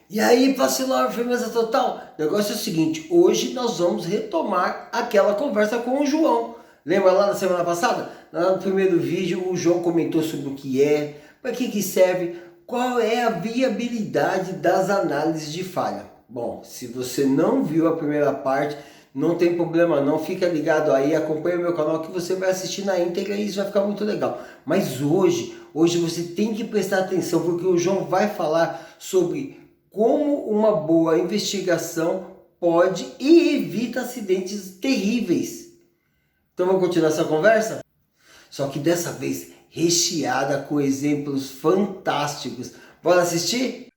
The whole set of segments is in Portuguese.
E aí, Pacilar, firmeza total? O negócio é o seguinte, hoje nós vamos retomar aquela conversa com o João. Lembra lá na semana passada? Lá no primeiro vídeo, o João comentou sobre o que é, para que serve, qual é a viabilidade das análises de falha. Bom, se você não viu a primeira parte, não tem problema não, fica ligado aí, acompanha o meu canal que você vai assistir na íntegra e isso vai ficar muito legal. Mas hoje você tem que prestar atenção porque o João vai falar sobre como uma boa investigação pode e evita acidentes terríveis. Então vamos continuar essa conversa? Só que dessa vez recheada com exemplos fantásticos. Bora assistir?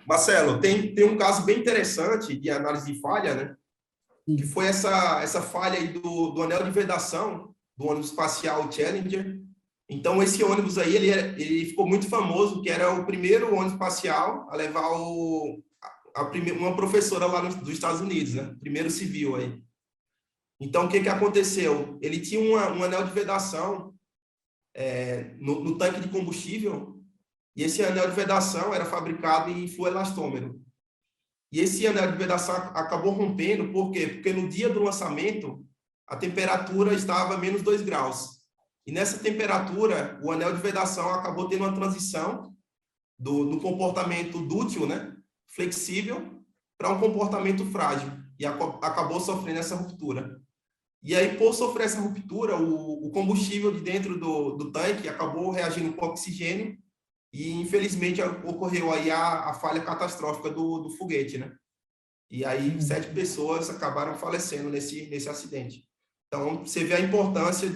Marcelo, tem um caso bem interessante de análise de falha, né? Que Sim. foi essa falha aí do anel de vedação do ônibus espacial Challenger. Então, esse ônibus aí, ele ficou muito famoso, que era o primeiro ônibus espacial a levar uma professora lá dos Estados Unidos, né? Primeiro civil aí. Então, o que aconteceu? Ele tinha um anel de vedação no tanque de combustível, e esse anel de vedação era fabricado em fluoelastômero. E esse anel de vedação acabou rompendo, por quê? Porque no dia do lançamento, a temperatura estava a menos 2 graus. E nessa temperatura, o anel de vedação acabou tendo uma transição do comportamento dúctil, né, flexível, para um comportamento frágil. E acabou sofrendo essa ruptura. E aí, por sofrer essa ruptura, o combustível de dentro do tanque acabou reagindo com oxigênio e, infelizmente, ocorreu aí a falha catastrófica do foguete, né? E aí, 7 pessoas acabaram falecendo nesse acidente. Então, você vê a importância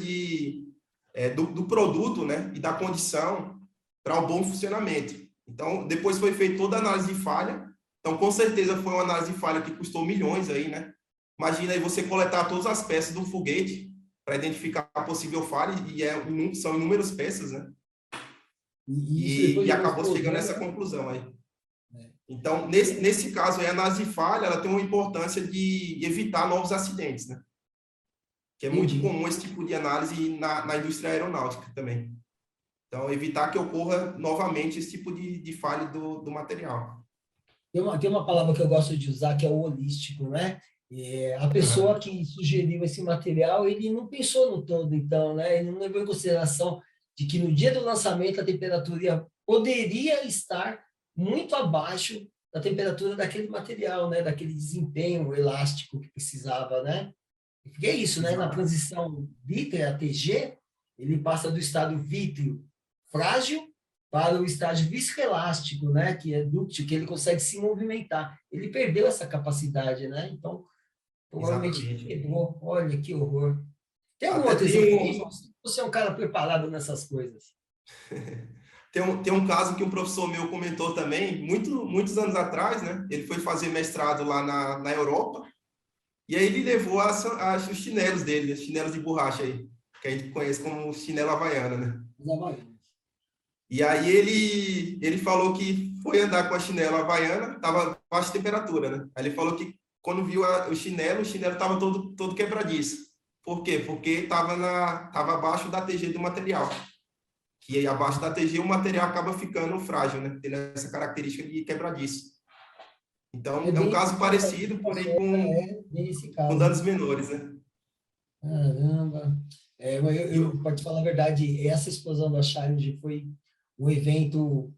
do produto, né? E da condição para o bom funcionamento. Então, depois foi feita toda a análise de falha. Então, com certeza, foi uma análise de falha que custou milhões aí, né? Imagina aí você coletar todas as peças do foguete para identificar a possível falha, e são inúmeras peças, né? E isso depois E de uma acabou chegando a explosão, essa né? conclusão aí. É. Então, nesse caso, a análise de falha ela tem uma importância de evitar novos acidentes, né? Que é muito Entendi. comum esse tipo de análise na indústria aeronáutica também. Então, evitar que ocorra novamente esse tipo de falha do material. Tem uma palavra que eu gosto de usar que é o holístico, né? A pessoa Uhum. que sugeriu esse material, ele não pensou no todo, então, né? Ele não levou em consideração de que no dia do lançamento a temperatura poderia estar muito abaixo da temperatura daquele material, né? Daquele desempenho elástico que precisava, né? Porque é isso, né? Na Exato. transição vítreo a TG, ele passa do estado vítreo frágil para o estágio viscoelástico, né? Que é dúctil, que ele consegue se movimentar. Ele perdeu essa capacidade, né? Então, provavelmente Exatamente. quebrou. Olha que horror. Tem algum Até outro tem exemplo aí? um, Você é um cara preparado nessas coisas. tem um caso que um professor meu comentou também, muitos anos atrás, né? Ele foi fazer mestrado lá na Europa, e aí ele levou os chinelos dele, os chinelos de borracha aí, que a gente conhece como chinelo havaiana, né? Os havaianos. E aí ele falou que foi andar com a chinela havaiana, estava baixa temperatura, né? Aí ele falou que quando viu o chinelo estava todo quebradiço. Por quê? Porque tava abaixo da TG do material. Que aí, abaixo da TG o material acaba ficando frágil, né? Tendo essa característica de quebradiço. Então, É é um bem caso esse caso aí que parecido, porém passou, é bem esse com caso. danos menores, né? Caramba. Mas E para te falar a verdade, essa explosão da Challenger foi um evento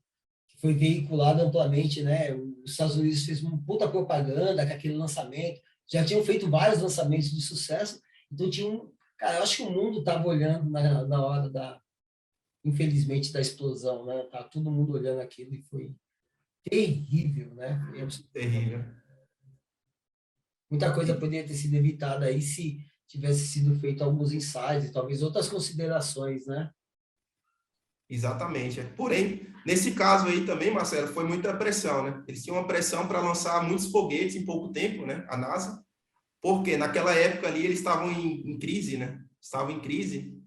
que foi veiculado amplamente, né? Os Estados Unidos fez uma puta propaganda com aquele lançamento. Já tinham feito vários lançamentos de sucesso. Então tinha um... Cara, eu acho que o mundo estava olhando na hora infelizmente, da explosão, né? Tá todo mundo olhando aquilo e foi terrível, né? Foi terrível. absolutamente. Muita coisa E- poderia ter sido evitada aí se tivesse sido feito alguns ensaios e talvez outras considerações, né? Exatamente. Porém, nesse caso aí também, Marcelo, foi muita pressão, né? Eles tinham uma pressão para lançar muitos foguetes em pouco tempo, né? A NASA, porque naquela época ali eles estavam em crise, né? Estavam em crise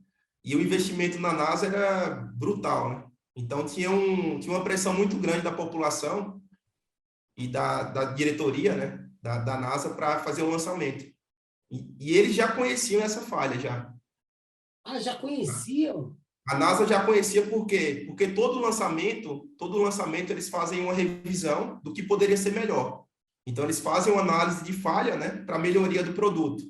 e o investimento na NASA era brutal, né? Então tinha uma pressão muito grande da população e da diretoria, né? Da NASA para fazer o lançamento. E eles já conheciam essa falha já. Ah, já conheciam? A NASA já conhecia por quê? Porque todo lançamento eles fazem uma revisão do que poderia ser melhor. Então, eles fazem uma análise de falha, né, para melhoria do produto.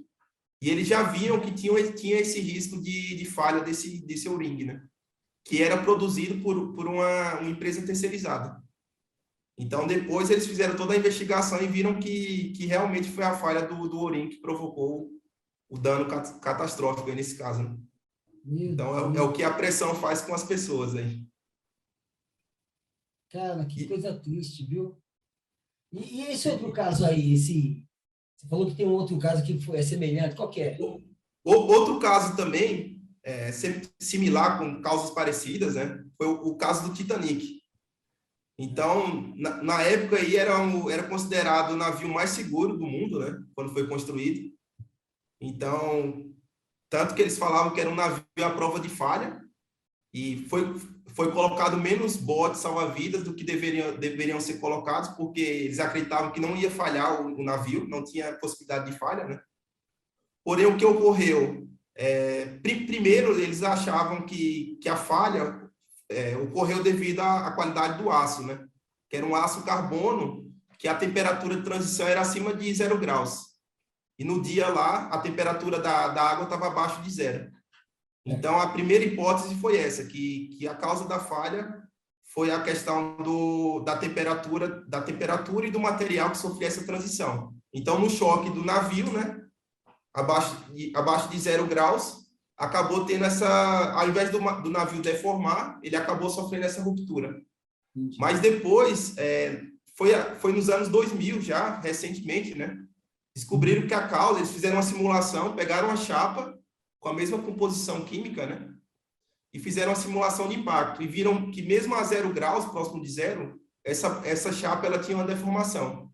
E eles já viam que tinha esse risco de falha desse O-ring, né, que era produzido por uma empresa terceirizada. Então, depois eles fizeram toda a investigação e viram que realmente foi a falha do O-ring que provocou o dano catastrófico aí nesse caso, né? Então, é o que a pressão faz com as pessoas aí. Cara, que coisa triste, viu? E esse outro caso aí, você falou que tem um outro caso que é semelhante, qual que é? Outro caso também, similar, com causas parecidas, né, foi o caso do Titanic. Então, na época aí, era considerado o navio mais seguro do mundo, né, quando foi construído. Então, tanto que eles falavam que era um navio à prova de falha, e foi colocado menos botes salva-vidas do que deveriam ser colocados, porque eles acreditavam que não ia falhar o navio, não tinha possibilidade de falha, né? Porém, o que ocorreu? Primeiro, eles achavam que a falha ocorreu devido à qualidade do aço, né? Que era um aço carbono, que a temperatura de transição era acima de 0 graus. E no dia lá, a temperatura da água estava abaixo de 0. Então, a primeira hipótese foi essa, que a causa da falha foi a questão da temperatura e do material que sofria essa transição. Então, no choque do navio, né, abaixo de 0 graus, acabou tendo ao invés do navio deformar, ele acabou sofrendo essa ruptura. Entendi. Mas depois, foi nos anos 2000 já, recentemente, né, descobriram que a causa, eles fizeram uma simulação, pegaram a chapa com a mesma composição química, né, e fizeram uma simulação de impacto, e viram que mesmo a 0 graus, próximo de 0, essa chapa ela tinha uma deformação.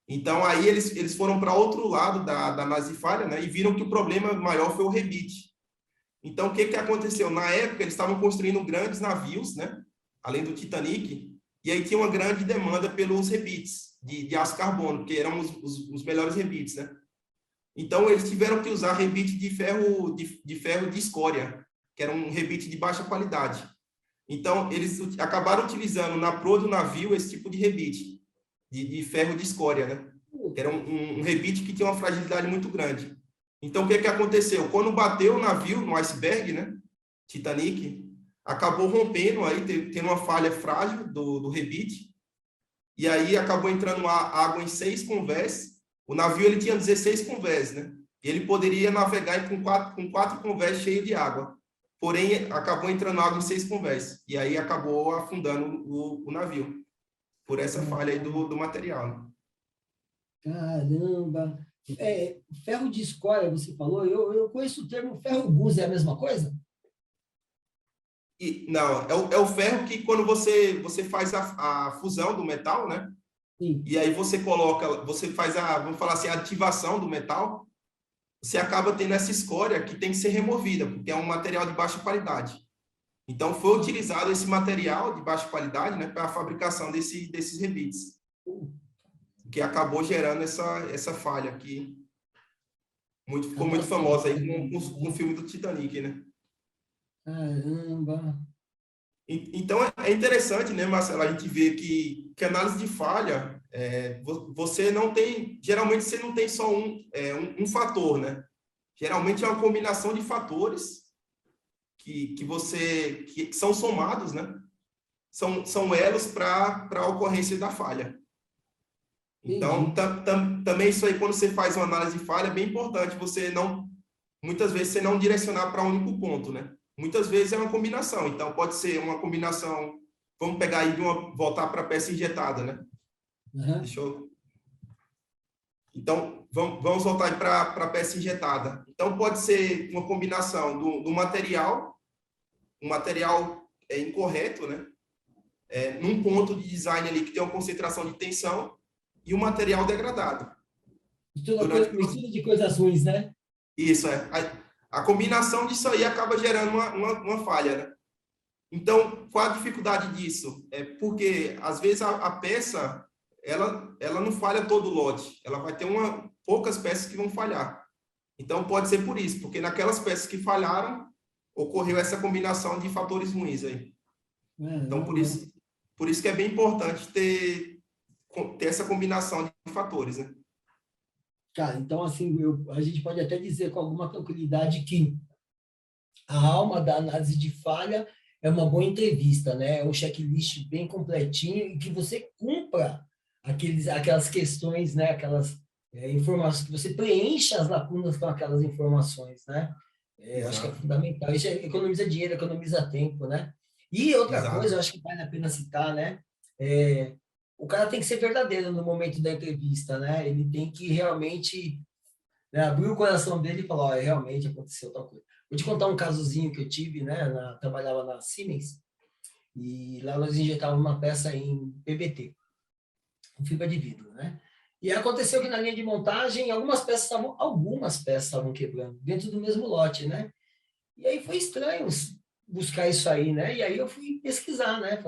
Então, aí eles foram para outro lado da análise de falha, né, e viram que o problema maior foi o rebite. Então, o que aconteceu? Na época, eles estavam construindo grandes navios, né, além do Titanic, e aí tinha uma grande demanda pelos rebites de aço carbono, que eram os melhores rebites, né? Então, eles tiveram que usar rebite de ferro de escória, que era um rebite de baixa qualidade. Então, eles acabaram utilizando na proa do navio esse tipo de rebite, de ferro de escória, né? Que era um rebite que tinha uma fragilidade muito grande. Então, o que aconteceu? Quando bateu o navio no iceberg, né, Titanic, acabou rompendo, aí tendo uma falha frágil do rebite, e aí acabou entrando água em 6 convés. O navio ele tinha 16 convés, né? E ele poderia navegar com quatro convés cheios de água. Porém, acabou entrando água em 6 convés. E aí acabou afundando o navio, por essa falha aí do material. Caramba! Ferro de escória, você falou, eu conheço o termo ferro gusa, é a mesma coisa? Não, é o ferro que quando você faz a fusão do metal, né? Sim. E aí você faz vamos falar assim, a ativação do metal, você acaba tendo essa escória que tem que ser removida, porque é um material de baixa qualidade. Então, foi utilizado esse material de baixa qualidade, né, para a fabricação desses rebites, que acabou gerando essa falha que ficou muito famosa aí com o filme do Titanic, né? Caramba! Então, é interessante, né, Marcelo, a gente vê que análise de falha, você não tem, geralmente você não tem só um fator, né? Geralmente é uma combinação de fatores que são somados, né? São elos para a ocorrência da falha. Então, também isso aí, quando você faz uma análise de falha, é bem importante muitas vezes você não direcionar para um único ponto, né? Muitas vezes é uma combinação, então pode ser uma combinação, vamos pegar aí voltar para a peça injetada, né? Uhum. Então, vamos voltar para a peça injetada. Então, pode ser uma combinação do material, um material incorreto, né? Num ponto de design ali que tem uma concentração de tensão, e um material degradado. Mistura de coisas ruins, né? Isso, a combinação disso aí acaba gerando uma falha, né? Então, qual a dificuldade disso? Porque, às vezes, a peça, ela não falha todo o lote. Ela vai ter poucas peças que vão falhar. Então, pode ser por isso, porque naquelas peças que falharam, ocorreu essa combinação de fatores ruins aí. Então, Não, por isso que é bem importante ter essa combinação de fatores, né? cara, então, assim, a gente pode até dizer com alguma tranquilidade que a alma da análise de falha é uma boa entrevista, né? É um checklist bem completinho e que você cumpra aquelas questões, né? Aquelas informações, que você preencha as lacunas com aquelas informações, né? Eu acho que é Exato, fundamental. Isso economiza dinheiro, economiza tempo, né? E outra coisa, eu exato, acho que vale a pena citar, né? É, o cara tem que ser verdadeiro no momento da entrevista, né? Ele tem que realmente, né, abrir o coração dele e falar, ó, realmente aconteceu tal coisa. Vou te contar um casozinho que eu tive, né? Trabalhava na Siemens e lá nós injetávamos uma peça em PVT, com fibra de vidro, né? E aconteceu que na linha de montagem algumas peças estavam quebrando dentro do mesmo lote, né? E aí foi estranho buscar isso aí, né? E aí eu fui pesquisar, né?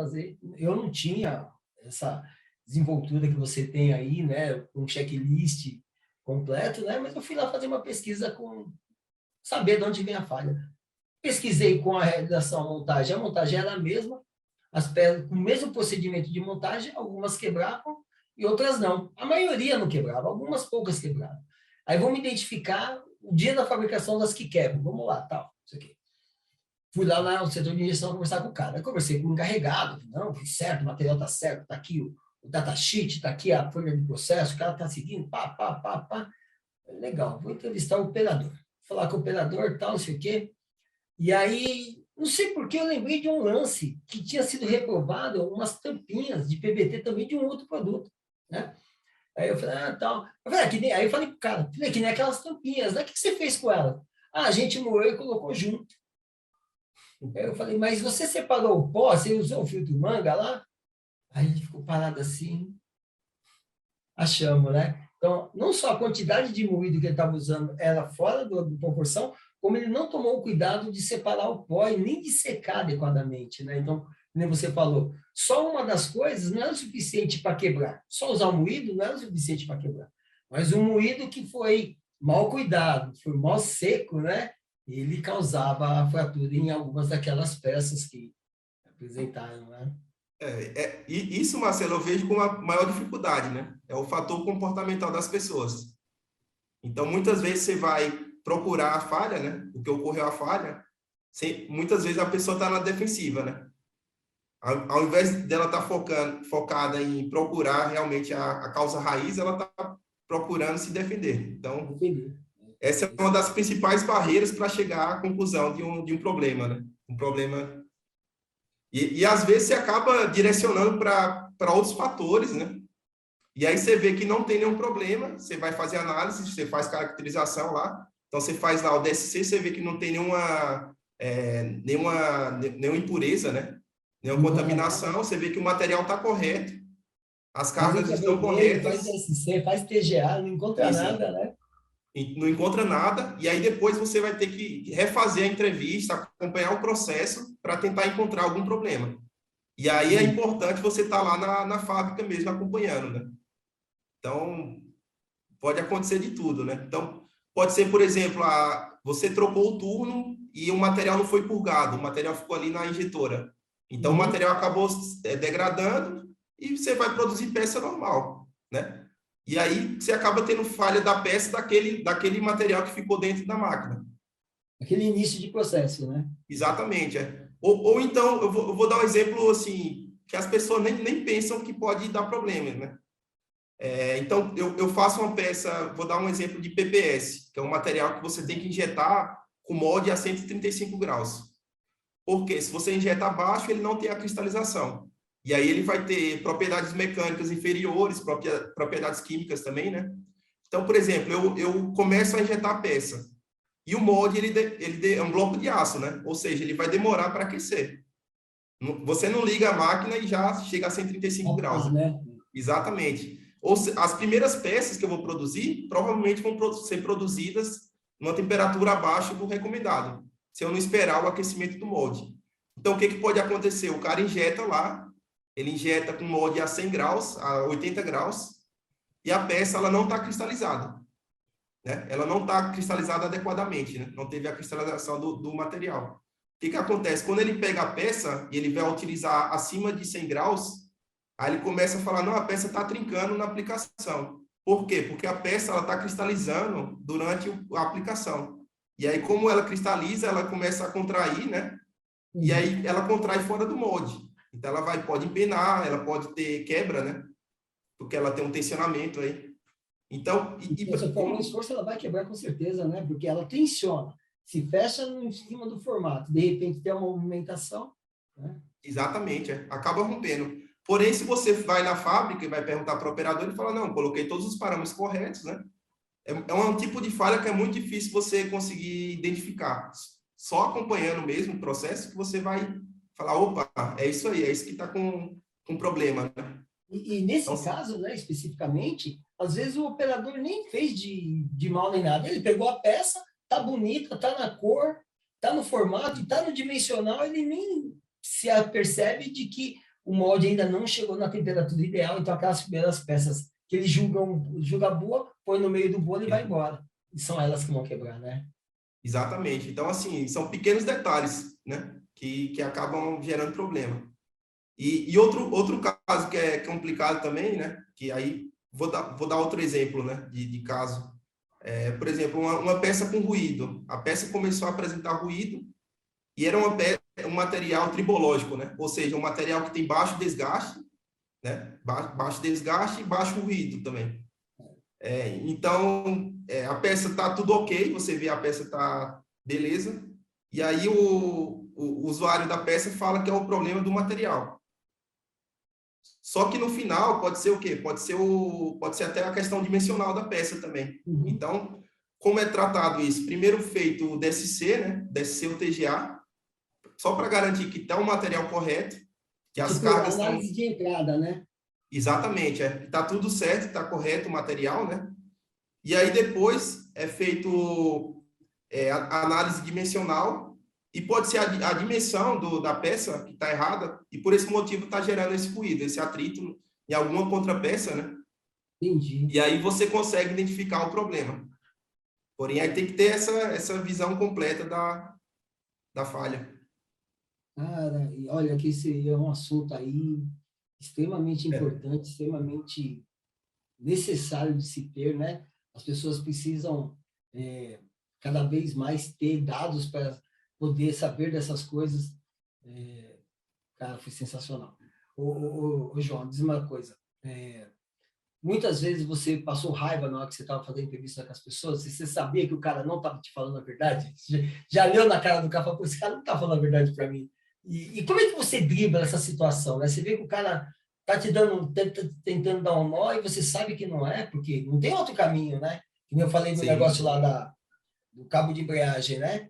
Eu não tinha essa desenvoltura que você tem aí, né? Um checklist completo, né? Mas eu fui lá fazer uma pesquisa com saber de onde vem a falha. Pesquisei com a realização, a montagem era a mesma, as peças com o mesmo procedimento de montagem, algumas quebravam e outras não. A maioria não quebrava, algumas poucas quebravam. Aí vamos identificar o dia da fabricação das que quebram. Vamos lá, tal, isso aqui. Fui lá no setor de injeção conversar com o cara. Eu conversei com o encarregado. Não, foi certo, o material está certo, está aqui o datasheet, está aqui a folha de processo, o cara está seguindo, pá, pá, pá, pá. Legal, vou entrevistar o operador. Falar com o operador, tal, não sei o quê. E aí, não sei por que eu lembrei de um lance que tinha sido reprovado, umas tampinhas de PVT também de um outro produto, né? Aí eu falei, tal. Aí eu falei pro cara, que nem aquelas tampinhas, né? O que você fez com ela? Ah, a gente moeu e colocou junto. Aí eu falei, mas você separou o pó, você usou o filtro manga lá? Aí a gente ficou parado assim, achamos, né? Então, não só a quantidade de moído que ele estava usando era fora da proporção, como ele não tomou o cuidado de separar o pó e nem de secar adequadamente, né? Então, como você falou, só uma das coisas não era o suficiente para quebrar. Só usar o moído não era o suficiente para quebrar. Mas o moído que foi mal cuidado, foi mal seco, né? Ele causava a fratura em algumas daquelas peças que apresentaram, né? E isso, Marcelo, eu vejo como a maior dificuldade, né? É o fator comportamental das pessoas. Então, muitas vezes você vai procurar a falha, né? O que ocorreu a falha, muitas vezes a pessoa está na defensiva, né? Ao invés dela estar focada em procurar realmente a causa raiz, ela está procurando se defender. Então, Entendi. essa é uma das principais barreiras para chegar à conclusão de um problema, né? Um problema. E às vezes você acaba direcionando para outros fatores, né? E aí você vê que não tem nenhum problema, você vai fazer análise, você faz caracterização lá, então você faz lá o DSC, você vê que não tem nenhuma impureza, né? Nenhuma contaminação, você vê que o material está correto, as Faz cargas estão ultravermelho, faz corretas, DSC, faz TGA, não encontra isso, nada, né? e não encontra nada, e aí depois você vai ter que refazer a entrevista, acompanhar o processo para tentar encontrar algum problema. E aí é importante você estar lá na fábrica mesmo acompanhando, né? Então, pode acontecer de tudo, né? Então, pode ser, por exemplo, você trocou o turno e o material não foi purgado, o material ficou ali na injetora. Então, o material acabou degradando e você vai produzir peça normal, né? E aí você acaba tendo falha da peça daquele material que ficou dentro da máquina. Aquele início de processo, né? Exatamente, é. Ou então, eu vou dar um exemplo, assim, que as pessoas nem pensam que pode dar problema, né? Então, eu faço uma peça, vou dar um exemplo de PPS, que é um material que você tem que injetar com molde a 135 graus. Porque se você injeta abaixo, ele não tem a cristalização. E aí ele vai ter propriedades mecânicas inferiores, propriedades químicas também, né? Então, por exemplo, eu começo a injetar a peça. E o molde, ele é um bloco de aço, né? Ou seja, ele vai demorar para aquecer. Você não liga a máquina e já chega a 135 graus. Né? Exatamente. As primeiras peças que eu vou produzir, provavelmente vão ser produzidas numa temperatura abaixo do recomendado, se eu não esperar o aquecimento do molde. Então, o que pode acontecer? O cara injeta lá, ele injeta com molde a 100 graus, a 80 graus, e a peça ela não está cristalizada. Né? Ela não está cristalizada adequadamente, né? Não teve a cristalização do material. que acontece? Quando ele pega a peça e ele vai utilizar acima de 100 graus, aí ele começa a falar, não, a peça está trincando na aplicação. Por quê? Porque a peça está cristalizando durante a aplicação. E aí, como ela cristaliza, ela começa a contrair, né? E aí ela contrai fora do molde. Então, ela pode empenar, ela pode ter quebra, né? Porque ela tem um tensionamento aí. Então, Se você for um esforço, ela vai quebrar com certeza, né? Porque ela tensiona. Se fecha em cima do formato. De repente, tem uma movimentação, né? exatamente, acaba rompendo. Porém, se você vai na fábrica e vai perguntar para o operador, ele fala, não, coloquei todos os parâmetros corretos, né? É um tipo de falha que é muito difícil você conseguir identificar. Só acompanhando mesmo o processo que você vai falar, opa, é isso aí, é isso que está com problema, né? E nesse Então, caso, né, especificamente, às vezes o operador nem fez de mal nem nada. Ele pegou a peça, tá bonita, tá na cor, tá no formato, tá no dimensional, ele nem se apercebe de que o molde ainda não chegou na temperatura ideal, então aquelas primeiras peças que ele julga boa, põe no meio do bolo e vai embora. E são elas que vão quebrar, né? exatamente. Então, assim, são pequenos detalhes, né, que acabam gerando problema. E outro caso que é complicado também, né, que aí vou dar outro exemplo, né, de caso. Por exemplo, uma peça com ruído. A peça começou a apresentar ruído e era um material tribológico, né, ou seja, um material que tem baixo desgaste, né, baixo desgaste e baixo ruído também. Então, a peça está tudo ok, você vê a peça está beleza, e aí o usuário da peça fala que é o problema do material. Só que no final pode ser o quê? Pode ser até a questão dimensional da peça também. Uhum. Então, como é tratado isso? Primeiro feito o DSC, né? DSC ou TGA, só para garantir que está o material correto, que as Tipo, cargas estão... análise de entrada, né? Exatamente, está tudo certo, está correto o material, né? E aí depois é feito a análise dimensional e pode ser a dimensão da peça que está errada e por esse motivo está gerando esse ruído, esse atrito em alguma contrapeça, né? Entendi. E aí você consegue identificar o problema. Porém, aí tem que ter essa visão completa da falha. Cara, e olha que esse é um assunto aí extremamente importante, extremamente necessário de se ter, né? As pessoas precisam cada vez mais ter dados para poder saber dessas coisas. Cara, foi sensacional. Ô, João, diz uma coisa. Muitas vezes você passou raiva na hora que você estava fazendo entrevista com as pessoas, e você sabia que o cara não estava te falando a verdade? Você já leu na cara do cara e falou, esse cara não está falando a verdade para mim. E como é que você dribla essa situação, né? Você vê que o cara tá te dando, tentando dar um nó e você sabe que não é, porque não tem outro caminho, né? Como eu falei do negócio lá do cabo de embreagem, né?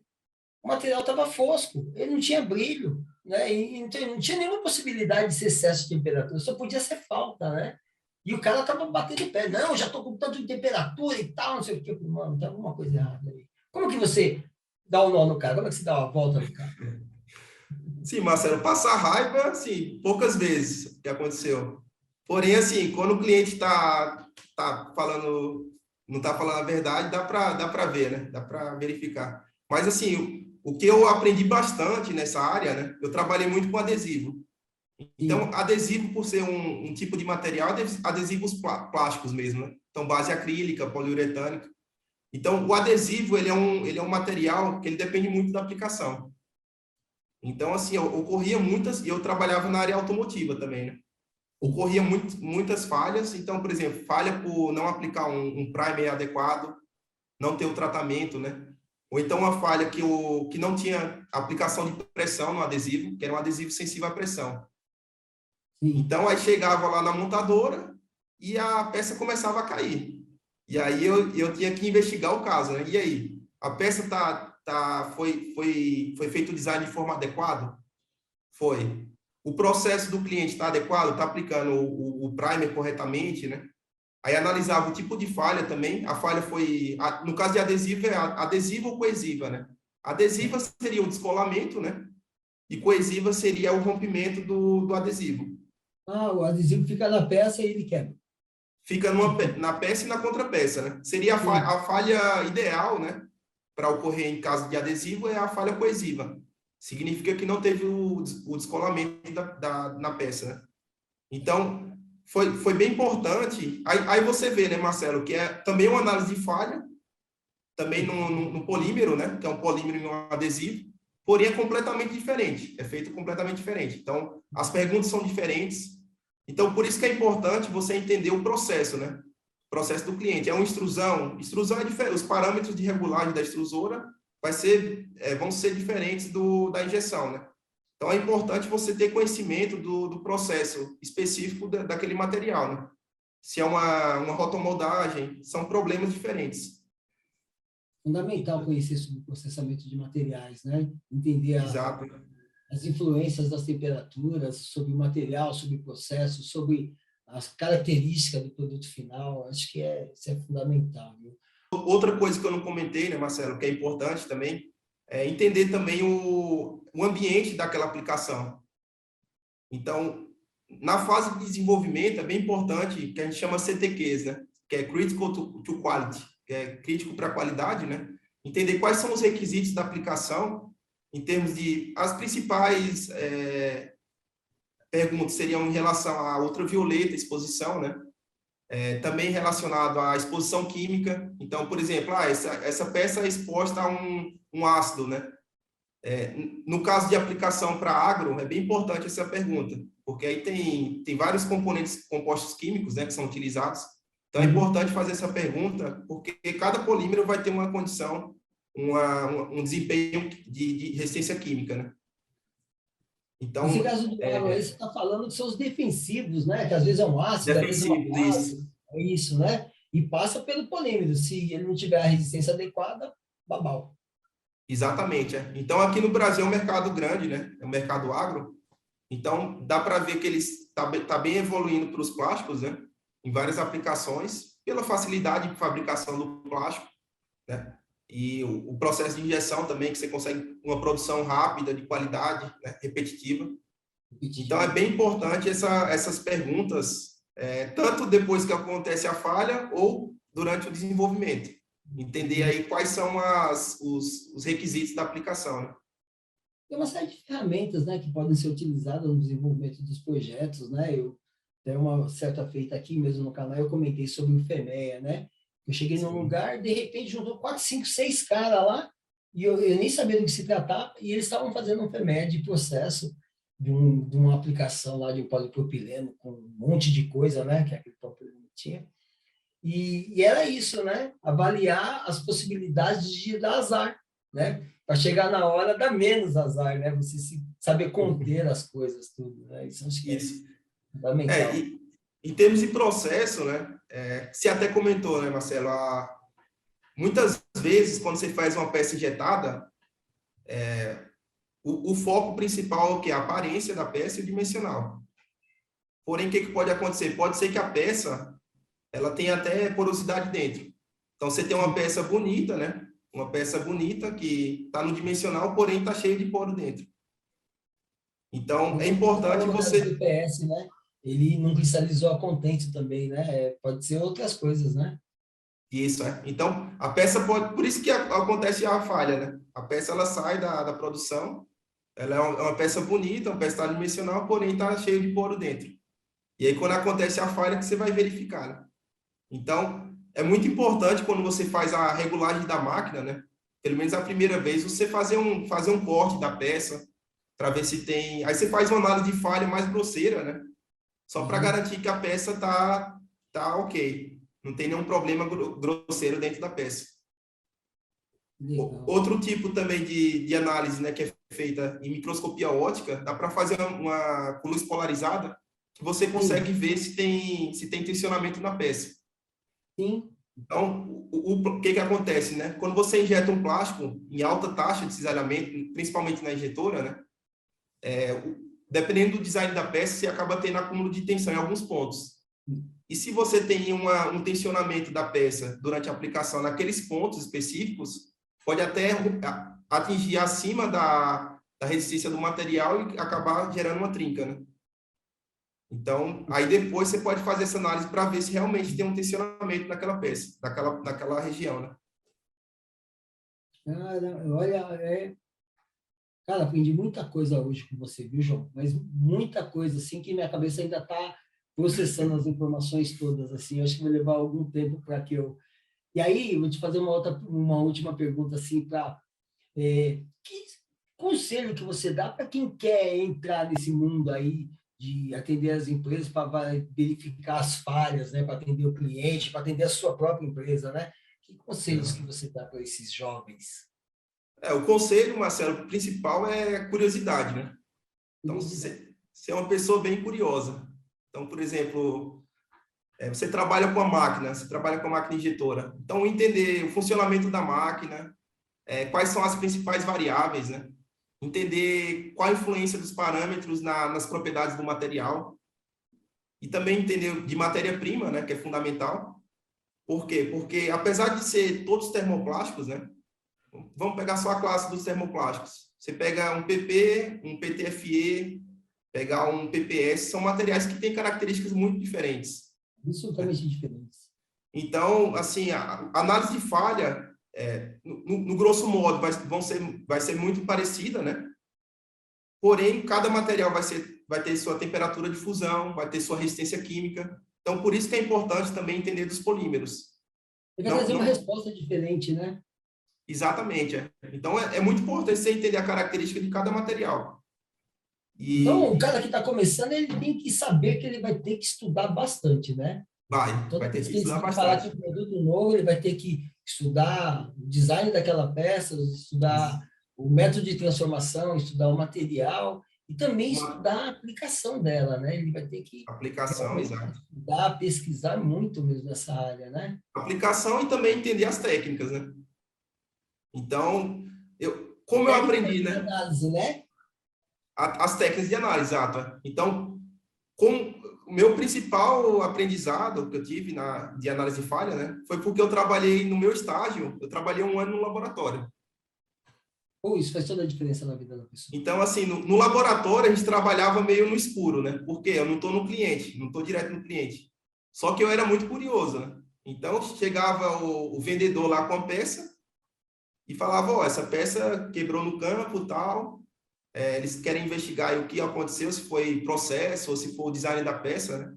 O material estava fosco, ele não tinha brilho, né? E não tinha nenhuma possibilidade de ser excesso de temperatura, só podia ser falta, né? E o cara estava batendo o pé, não, já estou com tanto de temperatura e tal, não sei o quê. Mano, tem alguma coisa errada aí. Como que você dá um nó no cara? Como é que você dá uma volta no cara? Sim, Marcelo, passar raiva, sim, poucas vezes que aconteceu. Porém, assim, quando o cliente tá falando, não está falando a verdade, dá para ver, né? Dá para verificar. Mas, assim, o que eu aprendi bastante nessa área, né? Eu trabalhei muito com adesivo. Então, adesivo, por ser um tipo de material, adesivos plásticos mesmo, né? Então, base acrílica, poliuretânica. Então, o adesivo, ele é um material que ele depende muito da aplicação. Então, assim, ocorria muitas, e eu trabalhava na área automotiva também, né? Ocorria muitas falhas. Então, por exemplo, falha por não aplicar um primer adequado, não ter o tratamento, né? Ou então uma falha que não tinha aplicação de pressão no adesivo, que era um adesivo sensível à pressão. Sim. Então, aí chegava lá na montadora e a peça começava a cair. E aí eu tinha que investigar o caso, né? E aí, a peça foi feito o design de forma adequada? Foi. O processo do cliente está adequado? Está aplicando o primer corretamente, né? Aí analisava o tipo de falha também. A falha foi, no caso de adesivo, é adesiva ou coesiva, né? Adesiva seria o descolamento, né? E coesiva seria o rompimento do adesivo. O adesivo fica na peça e ele quebra. Fica na peça e na contrapeça, né? Seria a falha ideal, né? Para ocorrer em caso de adesivo é a falha coesiva. significa que não teve o descolamento na peça, né? Então, foi bem importante. Aí você vê, né, Marcelo, que é também uma análise de falha, também no polímero, né, que é um polímero e um adesivo, porém é completamente diferente, é feito completamente diferente. Então, as perguntas são diferentes. Então, por isso que é importante você entender o processo, né? O processo do cliente. É uma extrusão. Extrusão é diferente. Os parâmetros de regulagem da extrusora vão ser diferentes da injeção, né? Então, é importante você ter conhecimento do processo específico daquele material, né? Se é uma rotomoldagem, são problemas diferentes. Fundamental conhecer sobre o processamento de materiais, né? Entender Exato. as influências das temperaturas sobre o material, sobre o processo, sobre as características do produto final. Acho que isso é fundamental, viu? Outra coisa que eu não comentei, né, Marcelo, que é importante também, é entender também o ambiente daquela aplicação. Então, na fase de desenvolvimento, é bem importante, que a gente chama CTQs, né? Que é Critical to Quality, que é crítico para a qualidade, né? Entender quais são os requisitos da aplicação, em termos de... As principais perguntas seriam em relação à ultravioleta, exposição, né? Também relacionado à exposição química. Então, por exemplo, essa peça é exposta a um ácido, né? No caso de aplicação para agro, é bem importante essa pergunta, porque aí tem vários compostos químicos, né, que são utilizados. Então, é importante fazer essa pergunta, porque cada polímero vai ter uma condição, um desempenho de resistência química, né? Então, nesse caso do agro, aí você está falando que são os defensivos, né? Que às vezes é um ácido, às vezes é uma base, é isso, né? E passa pelo polímero. Se ele não tiver a resistência adequada, babau. Exatamente. Então, aqui no Brasil é um mercado grande, né? É um mercado agro. Então, dá para ver que ele está bem evoluindo para os plásticos, né? Em várias aplicações, pela facilidade de fabricação do plástico, né? E o processo de injeção também, que você consegue uma produção rápida, de qualidade, né? Repetitiva. Então, é bem importante essas perguntas, tanto depois que acontece a falha ou durante o desenvolvimento. Entender aí quais são os requisitos da aplicação, né? Tem uma série de ferramentas, né, que podem ser utilizadas no desenvolvimento dos projetos, né? Eu tenho uma certa feita aqui mesmo no canal, eu comentei sobre o FEMEA, né? Eu cheguei num lugar, de repente juntou 4, 5, 6 caras lá, e eu nem sabia do que se tratava, e eles estavam fazendo um FEMEA de processo de uma aplicação lá de um polipropileno com um monte de coisa, né? Que aquele propileno tinha. E era isso, né? Avaliar as possibilidades de dar azar, né? Para chegar na hora, dar menos azar, né? Você saber conter as coisas, tudo, né? Isso acho que é fundamental. Em termos de processo, né? Você até comentou, né, Marcelo? Muitas vezes, quando você faz uma peça injetada, o foco principal é o que? A aparência da peça e o dimensional. Porém, o que pode acontecer? Pode ser que a peça ela tem até porosidade dentro. Então, você tem uma peça bonita, né? Uma peça bonita que está no dimensional, porém está cheia de poro dentro. Então, é importante você... O DPS, né? Ele não cristalizou a contento também, né? Pode ser outras coisas, né? Isso, Então, a peça pode... Por isso que acontece a falha, né? A peça, ela sai da produção, ela é uma peça bonita, uma peça está dimensional, porém está cheia de poro dentro. E aí, quando acontece a falha, que você vai verificar, né? Então, é muito importante quando você faz a regulagem da máquina, né? Pelo menos a primeira vez, você fazer um corte da peça para ver se tem... Aí você faz uma análise de falha mais grosseira, né? Só para garantir que a peça tá ok. Não tem nenhum problema grosseiro dentro da peça. Outro tipo também de análise, né, que é feita em microscopia óptica, dá para fazer com luz polarizada, que você consegue ver se tem tensionamento na peça. Sim. Então, o que acontece, né? Quando você injeta um plástico em alta taxa de cisalhamento, principalmente na injetora, né? Dependendo do design da peça, você acaba tendo acúmulo de tensão em alguns pontos. E se você tem um tensionamento da peça durante a aplicação naqueles pontos específicos, pode até atingir acima da resistência do material e acabar gerando uma trinca, né? Então, aí depois você pode fazer essa análise para ver se realmente tem um tensionamento naquela peça, naquela região, né? Cara, olha, Cara, aprendi muita coisa hoje com você, viu, João? Mas muita coisa, assim, que minha cabeça ainda está processando as informações todas, assim. Eu acho que vai levar algum tempo para que eu... E aí, eu vou te fazer uma última pergunta, assim, para... que conselho que você dá para quem quer entrar nesse mundo aí de atender as empresas para verificar as falhas, né? Para atender o cliente, para atender a sua própria empresa, né? Que conselhos que você dá para esses jovens? O conselho, Marcelo, principal é curiosidade, né? Então, Curiosidade. você é uma pessoa bem curiosa. Então, por exemplo, você trabalha com a máquina, você trabalha com a máquina injetora. Então, entender o funcionamento da máquina, quais são as principais variáveis, né? Entender qual a influência dos parâmetros nas propriedades do material e também entender de matéria-prima, né, que é fundamental. Por quê? Porque apesar de ser todos termoplásticos, né, vamos pegar só a classe dos termoplásticos. Você pega um PP, um PTFE, pegar um PPS, são materiais que têm características muito diferentes. Absolutamente diferentes. Então, assim, a análise de falha, no grosso modo, vai ser muito parecida, né? Porém, cada material vai ter sua temperatura de fusão, vai ter sua resistência química. Então, por isso que é importante também entender dos polímeros. Ele vai trazer uma resposta diferente, né? Exatamente. Então, é muito importante você entender a característica de cada material. Então, o cara que está começando, ele tem que saber que ele vai ter que estudar bastante, né? Vai ter que estudar Ele falar bastante. com um produto novo, ele vai ter que estudar o design daquela peça, estudar o método de transformação, estudar o material e também estudar a aplicação dela, né? Ele vai ter que Aplicação, realmente exato. estudar, pesquisar muito mesmo nessa área, né? Aplicação e também entender as técnicas, né? Então, como eu aprendi, né? Análise, né? As técnicas de análise, exato. Então, o meu principal aprendizado que eu tive de análise de falha, né, foi porque eu trabalhei no meu estágio, eu trabalhei 1 ano no laboratório. Pô, isso faz toda a diferença na vida da pessoa. Então, assim, no laboratório a gente trabalhava meio no escuro, né? Porque eu não estou no cliente, não estou direto no cliente. Só que eu era muito curioso, né? Então, chegava o vendedor lá com a peça e falava, ó, essa peça quebrou no campo, tal, eles querem investigar o que aconteceu, se foi processo ou se foi o design da peça, né?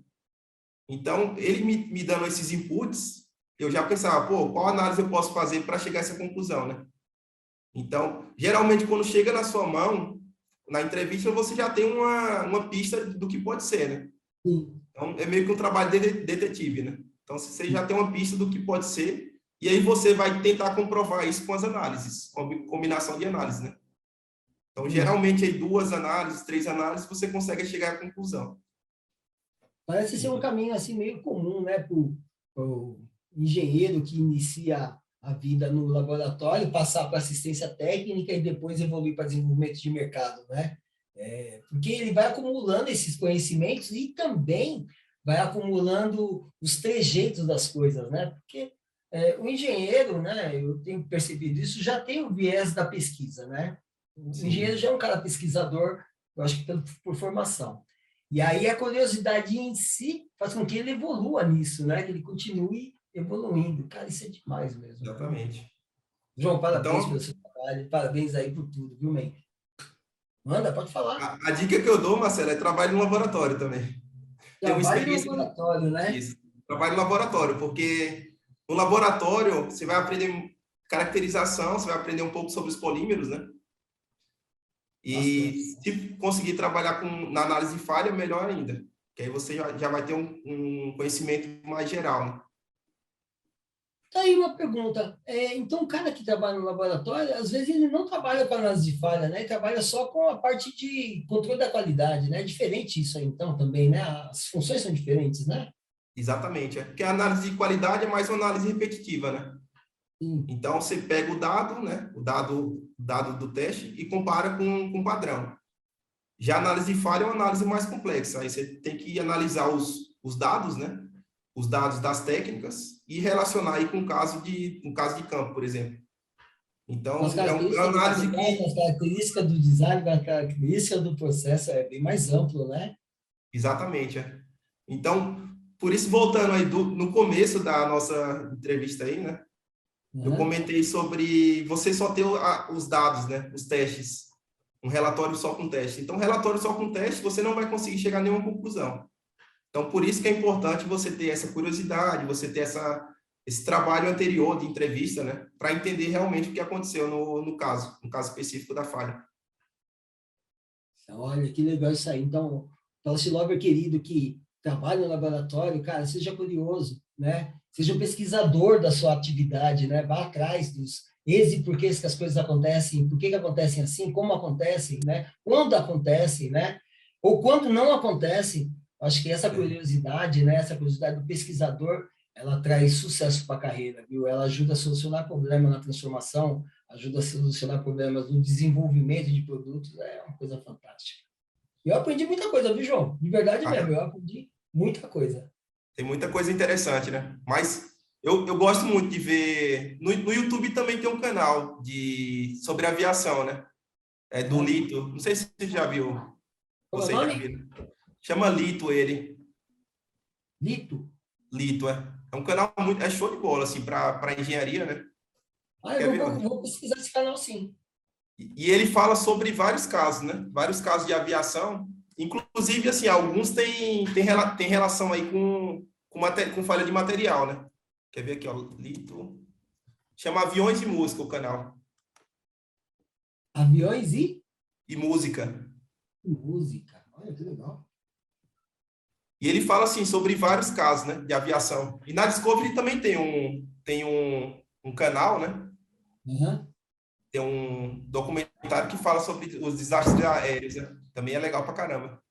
Então, ele me dando esses inputs, eu já pensava, pô, qual análise eu posso fazer para chegar a essa conclusão, né? Então, geralmente, quando chega na sua mão, na entrevista, você já tem uma pista do que pode ser, né? Sim. Então, é meio que um trabalho de detetive, né? Então, você já tem uma pista do que pode ser, e aí você vai tentar comprovar isso com as análises, com a combinação de análises, né? Então, geralmente, aí 2 análises, 3 análises, você consegue chegar à conclusão. Parece ser um caminho assim meio comum, né, para o engenheiro que inicia a vida no laboratório, passar para assistência técnica e depois evoluir para desenvolvimento de mercado, né? Porque ele vai acumulando esses conhecimentos e também vai acumulando os trejeitos das coisas, né? Porque o engenheiro, né, eu tenho percebido isso, já tem o viés da pesquisa, né? O engenheiro já é um cara pesquisador, eu acho que por formação. E aí a curiosidade em si faz com que ele evolua nisso, né? Que ele continue evoluindo. Cara, isso é demais mesmo. Exatamente. João, parabéns Então, pelo seu trabalho, parabéns aí por tudo, viu, man? Manda, pode falar. a dica que eu dou, Marcelo, é trabalho no laboratório também. Tem uma Trabalho no experiência laboratório, né? nisso. Trabalho no laboratório, porque no laboratório você vai aprender caracterização, você vai aprender um pouco sobre os polímeros, né? E se conseguir trabalhar na análise de falha, melhor ainda. Que aí você já vai ter um conhecimento mais geral, né? Tá aí uma pergunta. Então, o cara que trabalha no laboratório, às vezes ele não trabalha com análise de falha, né? Ele trabalha só com a parte de controle da qualidade, né? É diferente isso aí, então, também, né? As funções são diferentes, né? Exatamente. Porque a análise de qualidade é mais uma análise repetitiva, né? Sim. Então, você pega o dado, né? O dado do teste e compara com um padrão. Já a análise de falha é uma análise mais complexa. Aí você tem que analisar os dados, né? Os dados das técnicas e relacionar aí com um caso de campo, por exemplo. Então, é uma análise que... As características do design, as características do processo é bem mais amplo, né? Exatamente. Então, por isso, voltando aí no começo da nossa entrevista aí, né? Eu comentei sobre você só ter os dados, né? Os testes. um relatório só com teste. Então, relatório só com teste, você não vai conseguir chegar a nenhuma conclusão. Então, por isso que é importante você ter essa curiosidade, você ter esse trabalho anterior de entrevista, né, para entender realmente o que aconteceu no caso específico da falha. Olha, que legal isso aí. Então, Policy Lover querido que trabalha no laboratório, cara, seja curioso, né? Seja um pesquisador da sua atividade, né? Vá atrás dos e porquês que as coisas acontecem, por que acontecem assim, como acontecem, né? Quando acontecem, né? Ou quando não acontecem. Acho que essa curiosidade, né? Essa curiosidade do pesquisador, ela traz sucesso para a carreira, viu? Ela ajuda a solucionar problemas na transformação, ajuda a solucionar problemas no desenvolvimento de produtos, é uma coisa fantástica. Eu aprendi muita coisa, viu, João? De verdade mesmo, eu aprendi muita coisa. Tem muita coisa interessante, né? Mas eu gosto muito de ver... No YouTube também tem um canal sobre aviação, né? É do Lito. Não sei se você já viu. Qual é o Você já nome? viu. Chama Lito ele. Lito? Lito, é. É um canal muito... É show de bola, assim, para engenharia, né? Ah, eu vou pesquisar esse canal, sim. E ele fala sobre vários casos, né? Vários casos de aviação. Inclusive, assim, alguns têm relação aí com falha de material, né? Quer ver aqui, ó, Lito. Chama Aviões e Música o canal. Aviões e música. música. Olha, que legal. E ele fala, assim, sobre vários casos, né, de aviação. E na Discovery também tem um canal, né? Uhum. Tem um documentário que fala sobre os desastres aéreos, né? Também é legal pra caramba.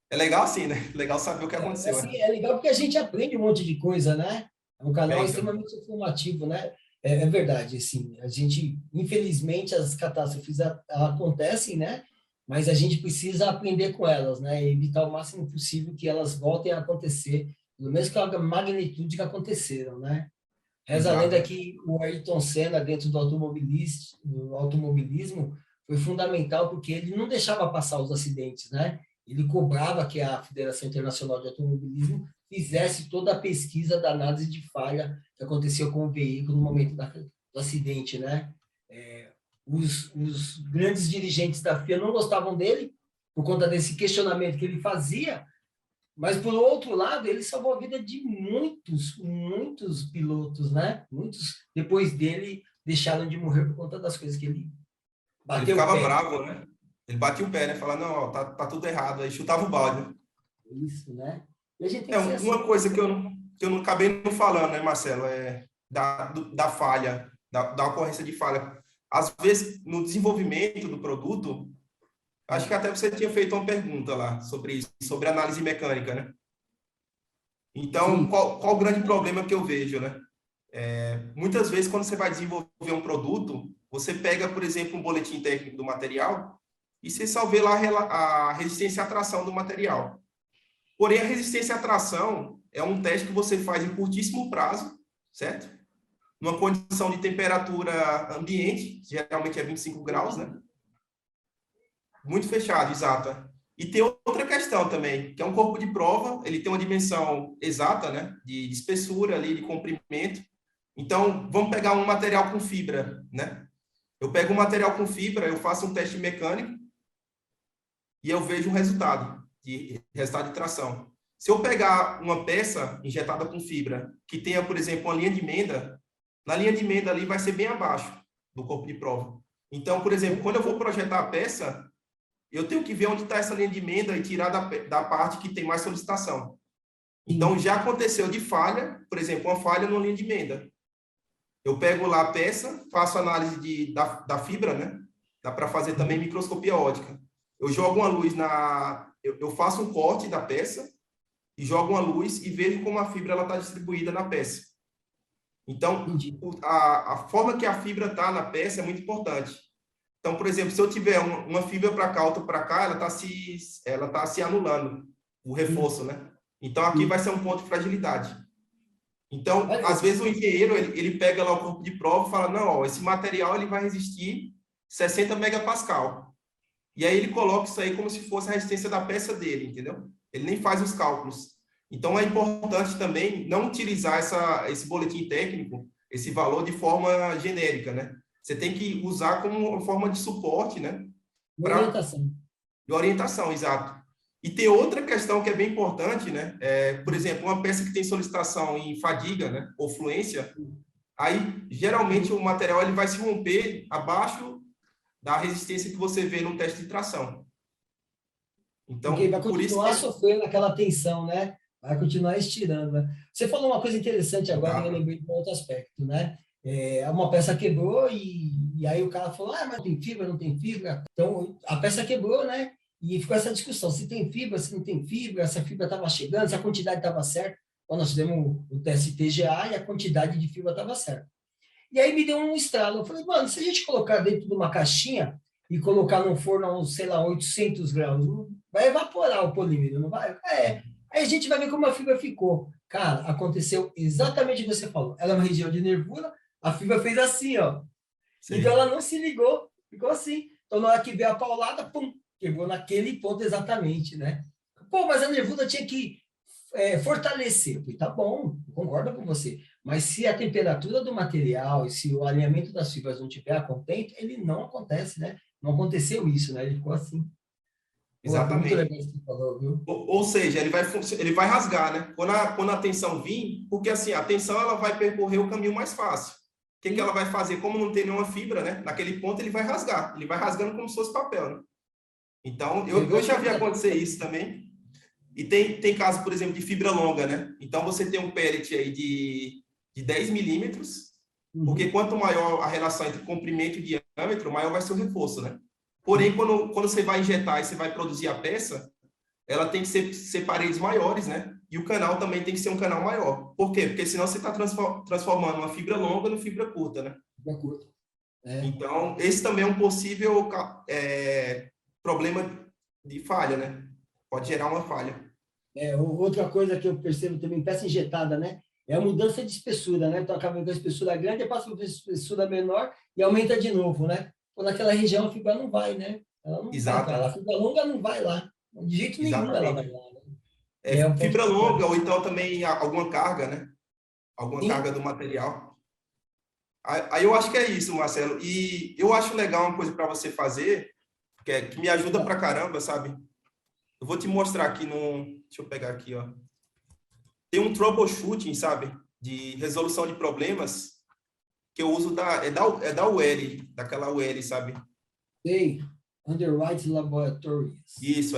É legal assim, né? Legal saber o que aconteceu. Assim, é legal porque a gente aprende um monte de coisa, né? É um canal Então. extremamente informativo, né? É verdade, assim, a gente, infelizmente, as catástrofes acontecem, né? Mas a gente precisa aprender com elas, né? E evitar o máximo possível que elas voltem a acontecer, pelo menos com a magnitude que aconteceram, né? Reza a Exato. lenda que o Ayrton Senna, dentro do automobilismo, foi fundamental porque ele não deixava passar os acidentes, né? Ele cobrava que a Federação Internacional de Automobilismo fizesse toda a pesquisa da análise de falha que aconteceu com o veículo no momento do acidente, né? Os grandes dirigentes da FIA não gostavam dele por conta desse questionamento que ele fazia, mas, por outro lado, ele salvou a vida de muitos pilotos, né? Muitos, depois dele, deixaram de morrer por conta das coisas que ele bateu Ele ficava o pé. bravo, né? Ele batia o pé, né? Falava, não, ó, tá tudo errado. Aí chutava o balde, né? Isso, né? E a gente tem que ser Uma assim. coisa que eu não acabei não falando, né, Marcelo? É da falha, da ocorrência de falha. Às vezes, no desenvolvimento do produto, acho que até você tinha feito uma pergunta lá sobre isso, sobre análise mecânica, né? Então, Sim. qual o grande problema que eu vejo, né? Muitas vezes, quando você vai desenvolver um produto, você pega, por exemplo, um boletim técnico do material e você só vê lá a resistência à tração do material. Porém, a resistência à tração é um teste que você faz em curtíssimo prazo, certo? Numa condição de temperatura ambiente, geralmente é 25 graus, né? Muito fechado, exato. E tem outra questão também, que é um corpo de prova, ele tem uma dimensão exata, né? De espessura ali, de comprimento. Então, vamos pegar um material com fibra, né? Eu pego um material com fibra, eu faço um teste mecânico e eu vejo um resultado de tração. Se eu pegar uma peça injetada com fibra que tenha, por exemplo, uma linha de emenda, na linha de emenda ali vai ser bem abaixo do corpo de prova. Então, por exemplo, quando eu vou projetar a peça, eu tenho que ver onde está essa linha de emenda e tirar da parte que tem mais solicitação. Então, já aconteceu de falha, por exemplo, uma falha numa linha de emenda. Eu pego lá a peça, faço análise da fibra, né? Dá para fazer também microscopia óptica. Eu jogo uma luz eu faço um corte da peça e jogo uma luz e vejo como a fibra está distribuída na peça. Então, a forma que a fibra está na peça é muito importante. Então, por exemplo, se eu tiver uma fibra para cá, outra para cá, ela tá se anulando, o reforço, né? Então, aqui vai ser um ponto de fragilidade. Então, às vezes o engenheiro, ele pega lá o corpo de prova e fala, não, ó, esse material ele vai resistir 60 megapascal. E aí ele coloca isso aí como se fosse a resistência da peça dele, entendeu? Ele nem faz os cálculos. Então, é importante também não utilizar esse boletim técnico, esse valor de forma genérica, né? Você tem que usar como uma forma de suporte, né? Orientação. De orientação, exato. E tem outra questão que é bem importante, né? Por exemplo, uma peça que tem solicitação em fadiga, né? Ou fluência, aí geralmente o material ele vai se romper abaixo da resistência que você vê no teste de tração. Então, Porque vai por isso continuar que... sofrendo aquela tensão, né? Vai continuar estirando, né? Você falou uma coisa interessante agora, eu lembrei de um outro aspecto, né? Uma peça quebrou e aí o cara falou, mas não tem fibra, não tem fibra. Então, a peça quebrou, né? E ficou essa discussão, se tem fibra, se não tem fibra, se a fibra estava chegando, se a quantidade estava certa. Então, nós fizemos o teste TGA e a quantidade de fibra estava certa. E aí me deu um estralo. Eu falei, mano, se a gente colocar dentro de uma caixinha e colocar no forno a uns, sei lá, 800 graus, vai evaporar o polímero, não vai? Aí a gente vai ver como a fibra ficou. Cara, aconteceu exatamente o que você falou. Ela é uma região de nervura, a fibra fez assim, ó. Sim. Então ela não se ligou, ficou assim. Então na hora que veio a paulada, pum, quebrou naquele ponto exatamente, né? Pô, mas a nervura tinha que fortalecer. Eu falei, tá bom, concordo com você. Mas se a temperatura do material e se o alinhamento das fibras não estiver a contento, ele não acontece, né? Não aconteceu isso, né? Ele ficou assim. Pô, foi muito legal Exatamente. isso que você falou, viu? Ou seja, ele vai rasgar, né? Quando a tensão vir, porque assim, a tensão ela vai percorrer o caminho mais fácil. O que ela vai fazer? Como não tem nenhuma fibra, né? Naquele ponto ele vai rasgar. Ele vai rasgando como se fosse papel, né? Então, eu já vi acontecer isso também. E tem caso, por exemplo, de fibra longa, né? Então, você tem um pellet aí de 10 milímetros, porque quanto maior a relação entre comprimento e diâmetro, maior vai ser o reforço, né? Porém, quando você vai injetar e você vai produzir a peça, ela tem que ser paredes maiores, né? E o canal também tem que ser um canal maior. Por quê? Porque senão você está transformando uma fibra longa em fibra curta, né? Fibra curta. Então, esse também é um possível problema de falha, né? Pode gerar uma falha. Outra coisa que eu percebo também, peça injetada, né? É a mudança de espessura, né? Então, acaba com a espessura grande, passa para a espessura menor e aumenta de novo, né? Por naquela região a fibra não vai, né? Ela não vai para lá. A fibra longa não vai lá. De jeito nenhum ela vai lá. Né? Um Fibra ponto longa, ou então também alguma carga, né? Alguma Sim. carga do material. Aí eu acho que é isso, Marcelo. E eu acho legal uma coisa para você fazer, que me ajuda pra caramba, sabe? Eu vou te mostrar aqui Deixa eu pegar aqui, ó. Tem um troubleshooting, sabe? De resolução de problemas, que eu uso da UL, daquela UL, sabe? Sei. Underwrite Laboratories. Isso,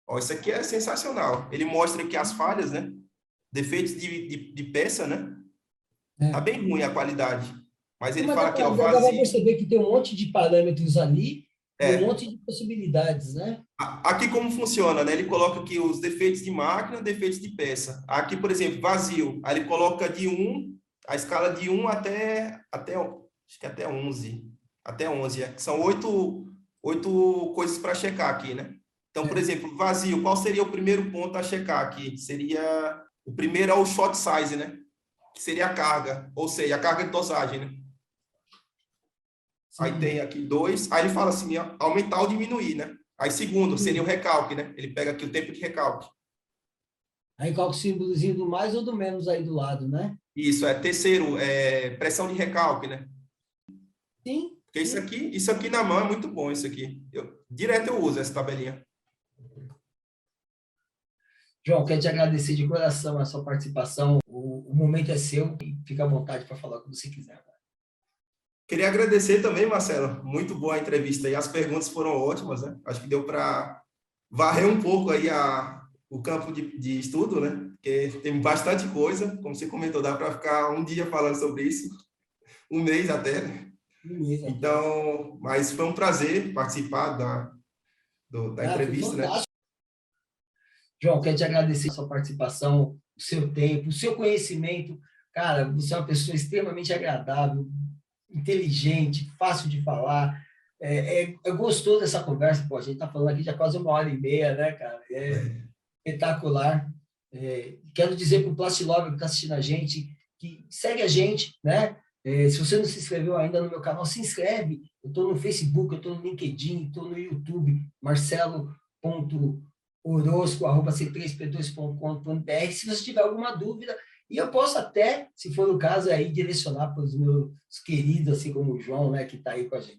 Ó, isso aqui é sensacional. Ele mostra aqui as falhas, né? Defeitos de peça, né? Tá bem ruim a qualidade. Mas ele fala que é o Agora vai vazio. perceber que tem um monte de parâmetros ali e um monte de possibilidades, né? Aqui como funciona, né? Ele coloca aqui os defeitos de máquina, defeitos de peça. Aqui, por exemplo, vazio. Aí ele coloca a escala de 1 acho que até 11. Até 11, São oito coisas para checar aqui, né? Então, por exemplo, vazio. Qual seria o primeiro ponto a checar aqui? O primeiro é o shot size, né? Que seria a carga, ou seja, a carga de dosagem, né? Sim. Aí tem aqui 2. Aí ele fala assim, aumentar ou diminuir, né? Aí segundo seria o recalque, né? Ele pega aqui o tempo de recalque. Aí coloca o símbolozinho do mais ou do menos aí do lado, né? Isso, terceiro, pressão de recalque, né? Sim. Porque isso aqui na mão é muito bom, isso aqui. Direto eu uso essa tabelinha. João, quero te agradecer de coração a sua participação. O momento é seu e fica à vontade para falar o que você quiser. Queria agradecer também, Marcelo. Muito boa a entrevista e as perguntas foram ótimas, né? Acho que deu para varrer um pouco aí o campo de estudo, né? Porque tem bastante coisa, como você comentou, dá para ficar um dia falando sobre isso, um mês até, né? Então, mas foi um prazer participar da entrevista, né? João, quero te agradecer a sua participação, o seu tempo, o seu conhecimento. Cara, você é uma pessoa extremamente agradável, inteligente, fácil de falar. Eu gostou dessa conversa, pô, a gente está falando aqui já quase 1h30, né, cara? É espetacular. Quero dizer para o Plastilove que está assistindo a gente, que segue a gente, né? Se você não se inscreveu ainda no meu canal, se inscreve. Eu estou no Facebook, eu estou no LinkedIn, estou no YouTube, marcelo.orosco@c3p2.com.br. Se você tiver alguma dúvida, e eu posso até, se for o caso, aí direcionar para os meus queridos, assim como o João, né, que está aí com a gente.